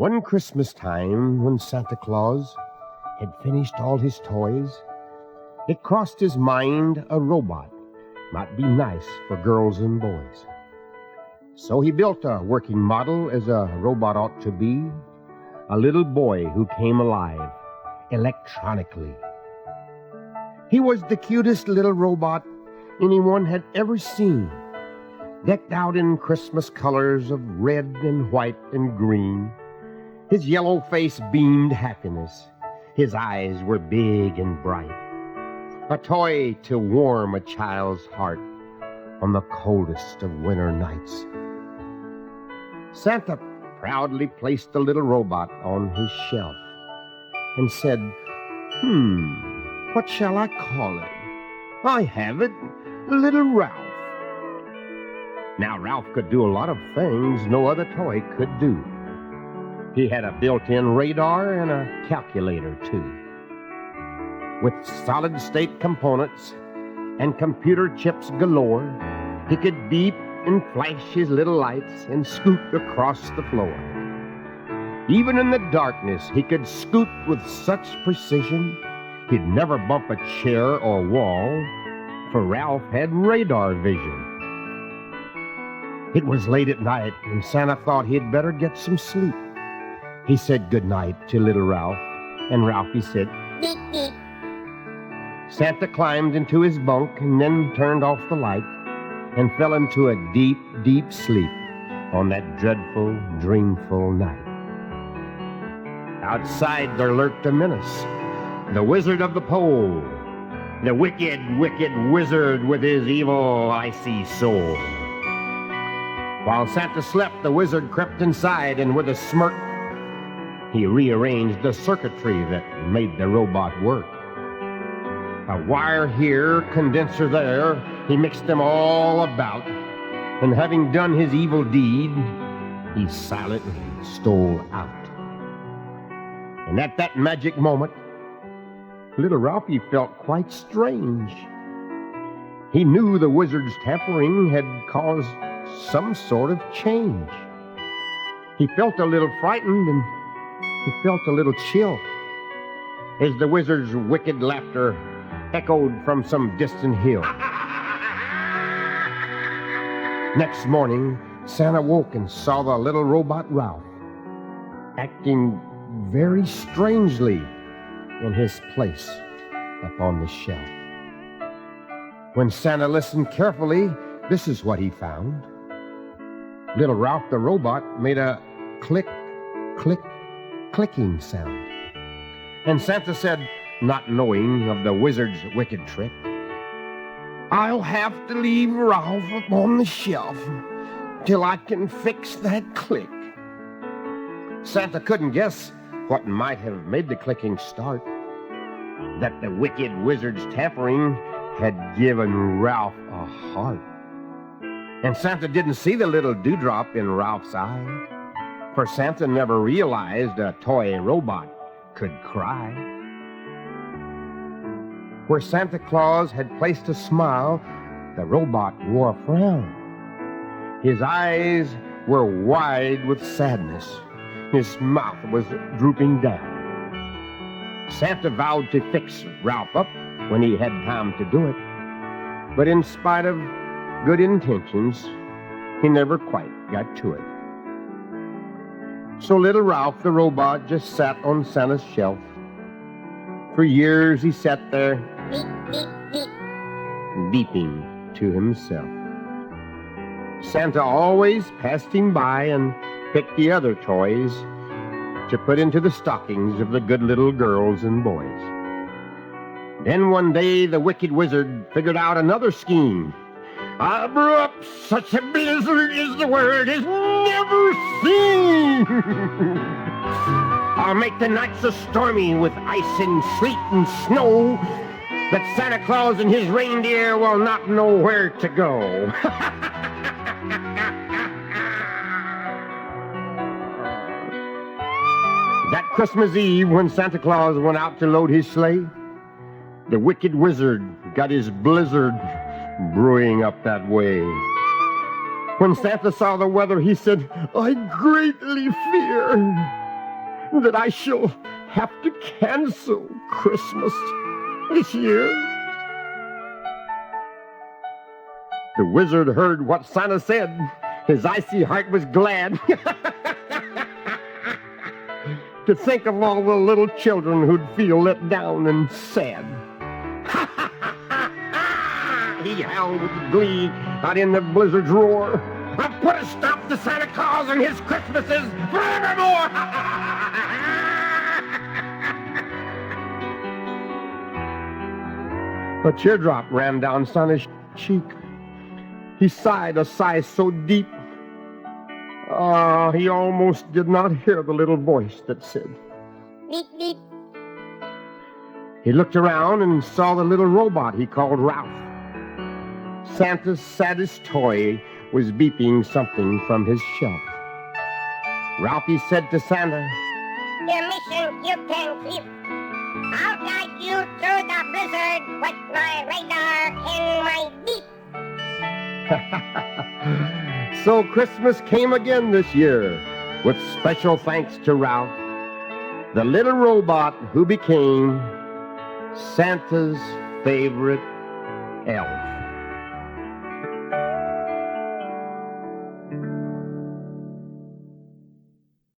One Christmas time, when Santa Claus had finished all his toys, it crossed his mind a robot might be nice for girls and boys. So he built a working model as a robot ought to be, a little boy who came alive electronically. He was the cutest little robot anyone had ever seen, decked out in Christmas colors of red and white and green. His yellow face beamed happiness. His eyes were big and bright, a toy to warm a child's heart on the coldest of winter nights. Santa proudly placed the little robot on his shelf and said, what shall I call it? I have it, Little Ralph. Now, Ralph could do a lot of things no other toy could do. He had a built-in radar and a calculator, too. With solid-state components and computer chips galore, he could beep and flash his little lights and scoot across the floor. Even in the darkness, he could scoot with such precision, he'd never bump a chair or wall, for Ralph had radar vision. It was late at night, and Santa thought he'd better get some sleep. He said goodnight to little Ralph, and Ralphie said, beep, beep. Santa climbed into his bunk and then turned off the light and fell into a deep, deep sleep on that dreadful, dreamful night. Outside there lurked a menace, the Wizard of the Pole, the wicked, wicked wizard with his evil, icy soul. While Santa slept, the wizard crept inside, and with a smirk, he rearranged the circuitry that made the robot work. A wire here, condenser there, he mixed them all about, and having done his evil deed, he silently stole out. And at that magic moment, little Ralphie felt quite strange. He knew the wizard's tampering had caused some sort of change. He felt a little frightened, and he felt a little chill as the wizard's wicked laughter echoed from some distant hill. Next morning, Santa woke and saw the little robot Ralph acting very strangely in his place upon the shelf. When Santa listened carefully, this is what he found. Little Ralph the robot made a click, click, clicking sound. And Santa said, not knowing of the wizard's wicked trick, I'll have to leave Ralph upon the shelf till I can fix that click. Santa couldn't guess what might have made the clicking start, that the wicked wizard's tampering had given Ralph a heart. And Santa didn't see the little dewdrop in Ralph's eye, for Santa never realized a toy robot could cry. Where Santa Claus had placed a smile, the robot wore a frown. His eyes were wide with sadness. His mouth was drooping down. Santa vowed to fix Ralph up when he had time to do it, but in spite of good intentions, he never quite got to it. So little Ralph the robot just sat on Santa's shelf. For years he sat there, beep, beep, beep, beeping to himself. Santa always passed him by and picked the other toys to put into the stockings of the good little girls and boys. Then one day the wicked wizard figured out another scheme. I brew up such a blizzard as the world has never seen. I'll make the nights so stormy with ice and sleet and snow that Santa Claus and his reindeer will not know where to go. That Christmas Eve, when Santa Claus went out to load his sleigh, the wicked wizard got his blizzard brewing up that way. When Santa saw the weather, he said, I greatly fear that I shall have to cancel Christmas this year. The wizard heard what Santa said. His icy heart was glad to think of all the little children who'd feel let down and sad. He howled with glee out in the blizzard's roar. I've put a stop to Santa Claus and his Christmases forevermore. A teardrop ran down Santa's cheek. He sighed a sigh so deep, he almost did not hear the little voice that said, beep, beep. He looked around and saw the little robot he called Ralph. Santa's saddest toy was beeping something from his shelf. Ralphie said to Santa, "Your mission you can keep. I'll guide you through the blizzard with my radar and my beep." So Christmas came again this year, with special thanks to Ralph, the little robot who became Santa's favorite elf.